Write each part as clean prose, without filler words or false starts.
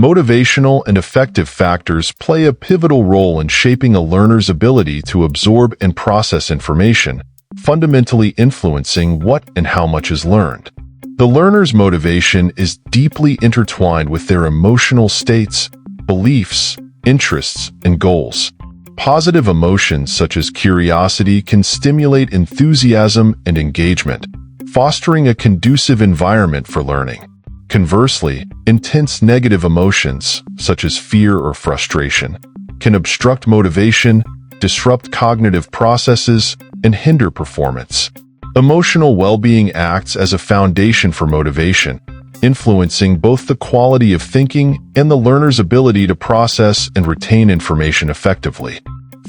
Motivational and affective factors play a pivotal role in shaping a learner's ability to absorb and process information, fundamentally influencing what and how much is learned. The learner's motivation is deeply intertwined with their emotional states, beliefs, interests, and goals. Positive emotions such as curiosity can stimulate enthusiasm and engagement, fostering a conducive environment for learning. Conversely, intense negative emotions, such as fear or frustration, can obstruct motivation, disrupt cognitive processes, and hinder performance. Emotional well-being acts as a foundation for motivation, influencing both the quality of thinking and the learner's ability to process and retain information effectively.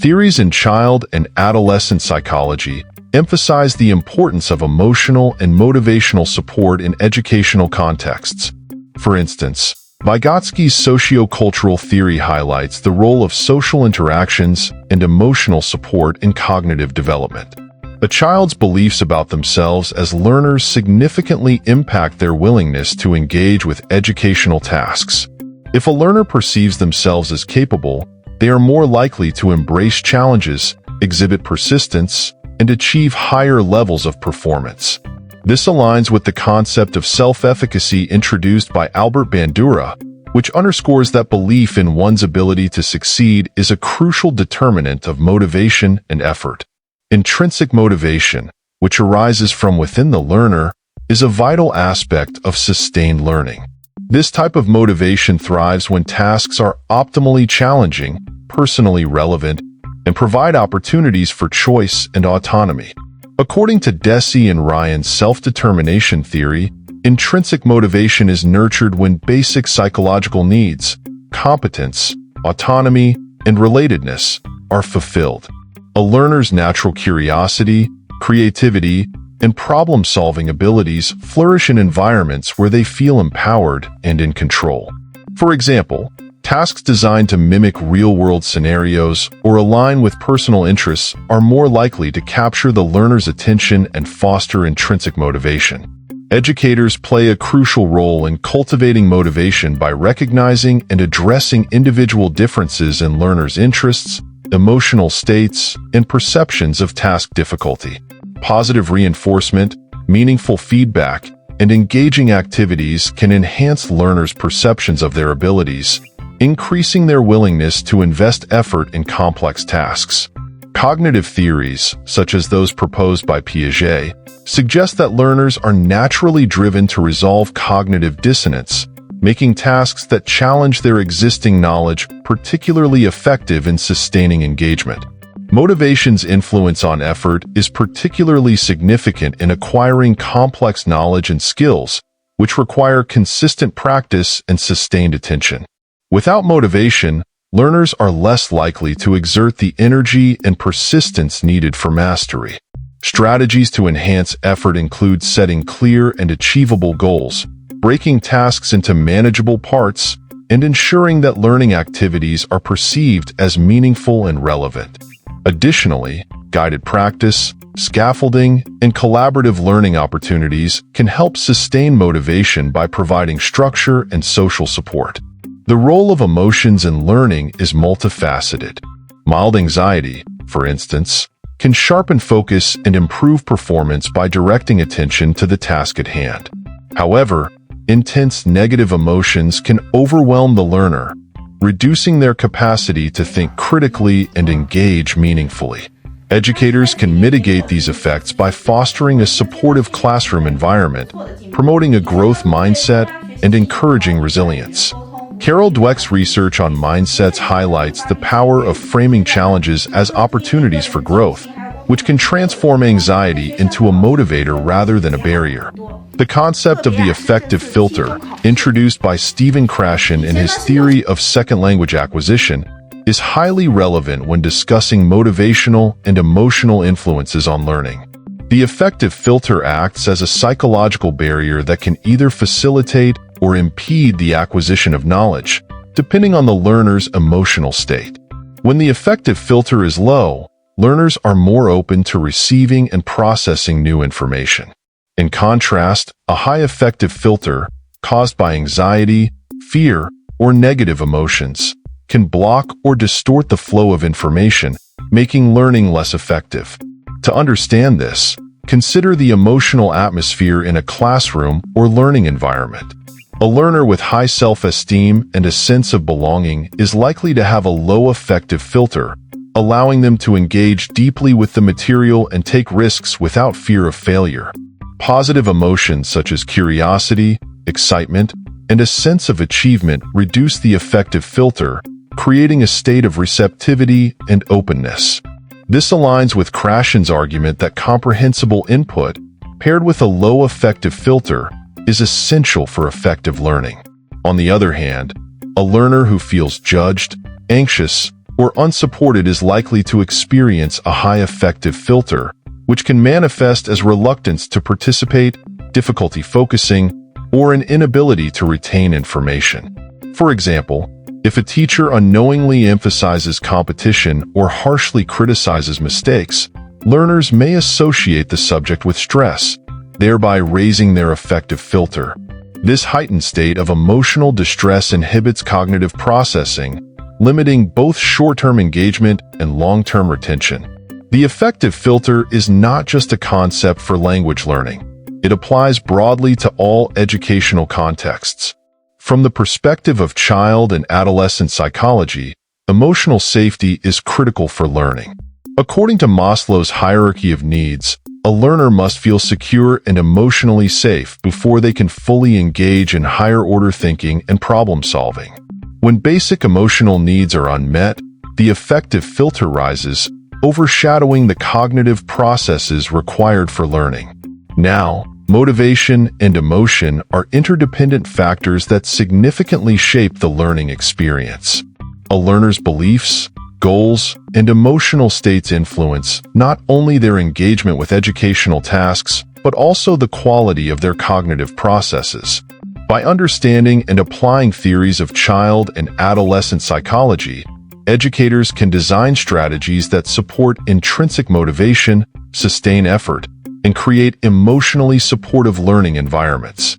Theories in child and adolescent psychology emphasize the importance of emotional and motivational support in educational contexts. For instance, Vygotsky's sociocultural theory highlights the role of social interactions and emotional support in cognitive development. A child's beliefs about themselves as learners significantly impact their willingness to engage with educational tasks. If a learner perceives themselves as capable, they are more likely to embrace challenges, exhibit persistence, and achieve higher levels of performance. This aligns with the concept of self-efficacy introduced by Albert Bandura, which underscores that belief in one's ability to succeed is a crucial determinant of motivation and effort. Intrinsic motivation, which arises from within the learner, is a vital aspect of sustained learning. This type of motivation thrives when tasks are optimally challenging, personally relevant, and provide opportunities for choice and autonomy. According to Deci and Ryan's self-determination theory, intrinsic motivation is nurtured when basic psychological needs, competence, autonomy, and relatedness are fulfilled. A learner's natural curiosity, creativity, and problem-solving abilities flourish in environments where they feel empowered and in control. For example, tasks designed to mimic real-world scenarios or align with personal interests are more likely to capture the learner's attention and foster intrinsic motivation. Educators play a crucial role in cultivating motivation by recognizing and addressing individual differences in learners' interests, emotional states, and perceptions of task difficulty. Positive reinforcement, meaningful feedback, and engaging activities can enhance learners' perceptions of their abilities, increasing their willingness to invest effort in complex tasks. Cognitive theories, such as those proposed by Piaget, suggest that learners are naturally driven to resolve cognitive dissonance, making tasks that challenge their existing knowledge particularly effective in sustaining engagement. Motivation's influence on effort is particularly significant in acquiring complex knowledge and skills, which require consistent practice and sustained attention. Without motivation, learners are less likely to exert the energy and persistence needed for mastery. Strategies to enhance effort include setting clear and achievable goals, breaking tasks into manageable parts, and ensuring that learning activities are perceived as meaningful and relevant. Additionally, guided practice, scaffolding, and collaborative learning opportunities can help sustain motivation by providing structure and social support. The role of emotions in learning is multifaceted. Mild anxiety, for instance, can sharpen focus and improve performance by directing attention to the task at hand. However, intense negative emotions can overwhelm the learner, reducing their capacity to think critically and engage meaningfully. Educators can mitigate these effects by fostering a supportive classroom environment, promoting a growth mindset, and encouraging resilience. Carol Dweck's research on mindsets highlights the power of framing challenges as opportunities for growth, which can transform anxiety into a motivator rather than a barrier. The concept of the affective filter, introduced by Stephen Krashen in his theory of second language acquisition, is highly relevant when discussing motivational and emotional influences on learning. The affective filter acts as a psychological barrier that can either facilitate or impede the acquisition of knowledge, depending on the learner's emotional state. When the affective filter is low, learners are more open to receiving and processing new information. In contrast, a high affective filter, caused by anxiety, fear, or negative emotions, can block or distort the flow of information, making learning less effective. To understand this, consider the emotional atmosphere in a classroom or learning environment. A learner with high self-esteem and a sense of belonging is likely to have a low affective filter, allowing them to engage deeply with the material and take risks without fear of failure. Positive emotions such as curiosity, excitement, and a sense of achievement reduce the affective filter, creating a state of receptivity and openness. This aligns with Krashen's argument that comprehensible input, paired with a low affective filter, is essential for effective learning. On the other hand, a learner who feels judged, anxious, or unsupported is likely to experience a high affective filter, which can manifest as reluctance to participate, difficulty focusing, or an inability to retain information. For example, if a teacher unknowingly emphasizes competition or harshly criticizes mistakes, learners may associate the subject with stress, thereby raising their affective filter. This heightened state of emotional distress inhibits cognitive processing, limiting both short-term engagement and long-term retention. The affective filter is not just a concept for language learning. It applies broadly to all educational contexts. From the perspective of child and adolescent psychology, emotional safety is critical for learning. According to Maslow's hierarchy of needs, a learner must feel secure and emotionally safe before they can fully engage in higher-order thinking and problem-solving. When basic emotional needs are unmet, the affective filter rises, overshadowing the cognitive processes required for learning. Now, motivation and emotion are interdependent factors that significantly shape the learning experience. A learner's beliefs, goals, and emotional states influence not only their engagement with educational tasks, but also the quality of their cognitive processes. By understanding and applying theories of child and adolescent psychology, educators can design strategies that support intrinsic motivation, sustain effort, and create emotionally supportive learning environments.